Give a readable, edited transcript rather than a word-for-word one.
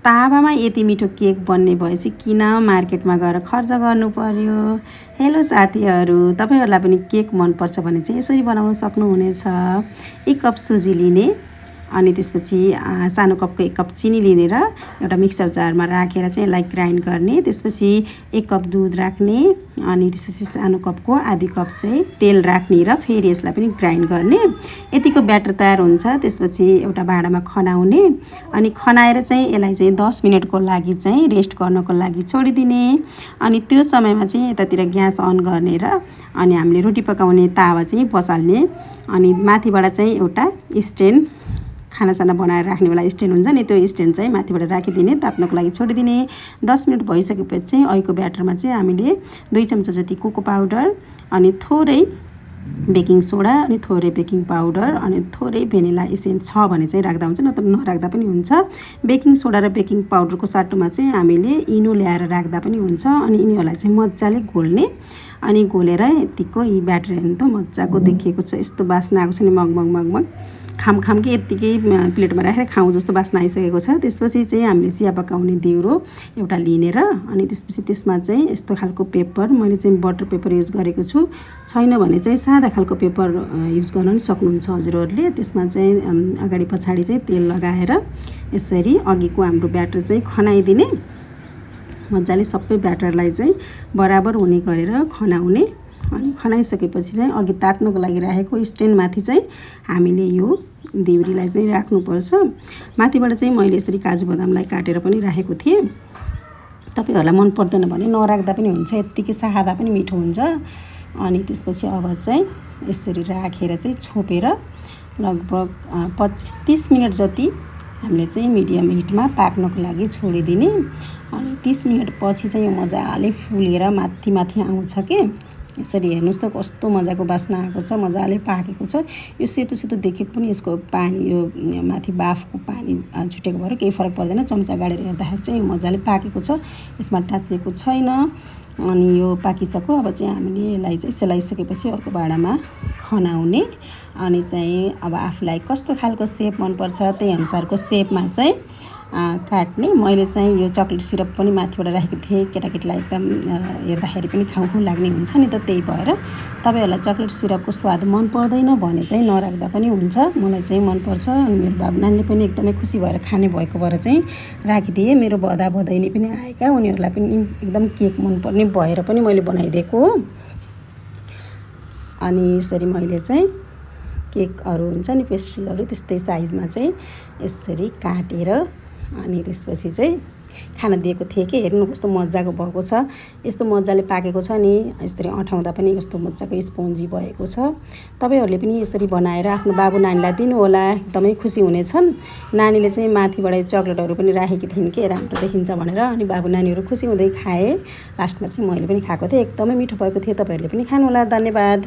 तावामा यति मिठो केक बन्ने भएपछि किन मार्केटमा गएर खर्च गर्नु पर्यो। हेलो साथीहरू, तपाईहरुलाई पनि केक मन पर्छ भने चाहिँ यसरी बनाउन सक्नुहुनेछ। 1 कप सुजी लिने अनि त्यसपछि सानो कपको 1 कप चिनी लिने र एउटा मिक्सर जारमा राखेर चाहिँ यसलाई ग्राइन्ड गर्ने। त्यसपछि 1 कप दुध राख्ने अनि त्यसपछि सानो कपको आधी कप चाहिँ तेल राख्ने र फेरि यसलाई पनि ग्राइन्ड गर्ने। यतिको ब्याटर तयार हुन्छ। त्यसपछि एउटा भाँडामा खनाउने अनि खनाएर चाहिँ यसलाई चाहिँ 10 मिनेटको लागि चाहिँ रेस्ट गर्नको लागि छोडिदिने। अनि त्यो समयमा चाहिँ यतातिर ग्यास अन गर्ने र अनि हामीले रोटी पकाउने तावा चाहिँ बसाल्ने अनि माथिबाट चाहिँ एउटा स्ट्यान्ड खानासाना बनाएर राख्ने वाला स्ट्यान्ड हुन्छ नि, त्यो स्ट्यान्ड चाहिँ माथिबाट राखिदिने, तात्नको लागि छोडिदिने। 10 मिनेट भइसकेपछि चाहिँ अहिलेको ब्याटरमा चाहिँ हामीले 2 चम्चा जति कोको पाउडर अनि थोरै बेकिङ सोडा अनि थोरै बेकिङ पाउडर अनि थोरै भेनिला एसेन्स छ भने चाहिँ राख्दा हुन्छ, नत्र नराख्दा पनि हुन्छ। बेकिङ सोडा र बेकिङ पाउडरको सट्टामा चाहिँ हामीले इनो ल्याएर राख्दा पनि हुन्छ। अनि यिनीहरूलाई चाहिँ मजाले घोल्ने अनि घोलेर यतिको यी ब्याटर हेर्नु त मजाको देखिएको छ। यस्तो बास्ना आएको छ नि, मगमग मगमग खामखामकै यत्तिकै प्लेटमा राखेर खाउँ जस्तो बास्ना आइसकेको छ। त्यसपछि चाहिँ हामीले चिया पकाउने दिउरो एउटा लिने र अनि त्यसपछि त्यसमा चाहिँ यस्तो खालको पेपर, मैले चाहिँ बटर पेपर युज गरेको छु, छैन भने चाहिँ सादा खालको पेपर युज गर्न पनि सक्नुहुन्छ हजुरहरूले। त्यसमा चाहिँ अगाडि पछाडि चाहिँ तेल लगाएर यसरी अघिको हाम्रो ब्याटर चाहिँ खनाइदिने। मजाले सबै ब्याटरलाई चाहिँ बराबर हुने गरेर खनाउने अनि खनाइसकेपछि चाहिँ अघि तात्नको लागि राखेको स्ट्यान्डमाथि चाहिँ हामीले यो दिउरीलाई चाहिँ राख्नुपर्छ। माथिबाट चाहिँ मैले यसरी काजु बदामलाई काटेर पनि राखेको थिएँ। तपाईहरुलाई मन पर्दैन भने नराख्दा पनि हुन्छ, यत्तिकै सादा पनि मिठो हुन्छ। अनि त्यसपछि अब चाहिँ यसरी राखेर चाहिँ छोपेर लगभग 25-30 मिनेट जति हामीले चाहिँ मिडियम हिटमा पाक्नको लागि छोडिदिने। अनि 30 मिनेट पछि चाहिँ यो मजाले फुलेर माथि माथि आउँछ के। यसरी हेर्नुस् त कस्तो मजाको बास्ना आएको छ, मजाले पाकेको छ। यो सेतो सेतो देखेको पनि यसको पानी, यो माथि बाफको पानी छुटेको भएर केही फरक पर्दैन। चम्चा गाडेर हेर्दाखेरि चाहिँ यो मजाले पाकेको छ, यसमा टाँसिएको छैन। अनि यो पाकिसक्यो। अब चाहिँ हामीले यसलाई चाहिँ सेलाइसकेपछि अर्को भाँडामा खनाउने अनि चाहिँ अब आफूलाई कस्तो खालको सेप मनपर्छ त्यही अनुसारको सेपमा चाहिँ काट्ने। मैले चाहिँ यो चक्लेट सिरप पनि माथिबाट राखेको थिएँ, केटाकेटीलाई एकदम हेर्दाखेरि पनि खाउँ खाउँ लाग्ने हुन्छ नि त, त्यही भएर तपाईहरुलाई चक्लेट सिरपको स्वाद मन पर्दैन भने चाहिँ नराख्दा पनि हुन्छ। मलाई चाहिँ मनपर्छ अनि मेरो बाबु नानीले पनि एकदमै खुसी भएर खाने भएको भएर चाहिँ राखिदिएँ। मेरो बदा बदैनी पनि आएका, उनीहरूलाई पनि एकदम केक मनपर्ने भएर पनि मैले बनाइदिएको हो। अनि यसरी मैले चाहिँ केकहरू हुन्छ नि, पेस्ट्रीहरू त्यस्तै साइजमा चाहिँ यसरी काटेर अनि त्यसपछि चाहिँ खाना दिएको थिएँ कि हेर्नु कस्तो मजाको भएको छ। यस्तो मजाले पाकेको छ नि, यसरी अँठाउँदा पनि कस्तो मजाको स्पोन्जी भएको छ। तपाईहरुले पनि यसरी बनाएर आफ्नो बाबु नानीलाई दिनु होला, एकदमै खुसी हुनेछन्। नानीले चाहिँ माथिबाट चक्लेटहरू पनि राखेकी थिइन् के राम्रो देखिन्छ भनेर, अनि बाबु नानीहरू खुसी हुँदै खाए। लास्टमा चाहिँ मैले पनि खाएको थिएँ, एकदमै मिठो भएको थियो। तपाईहरुले पनि खानु होला। धन्यवाद।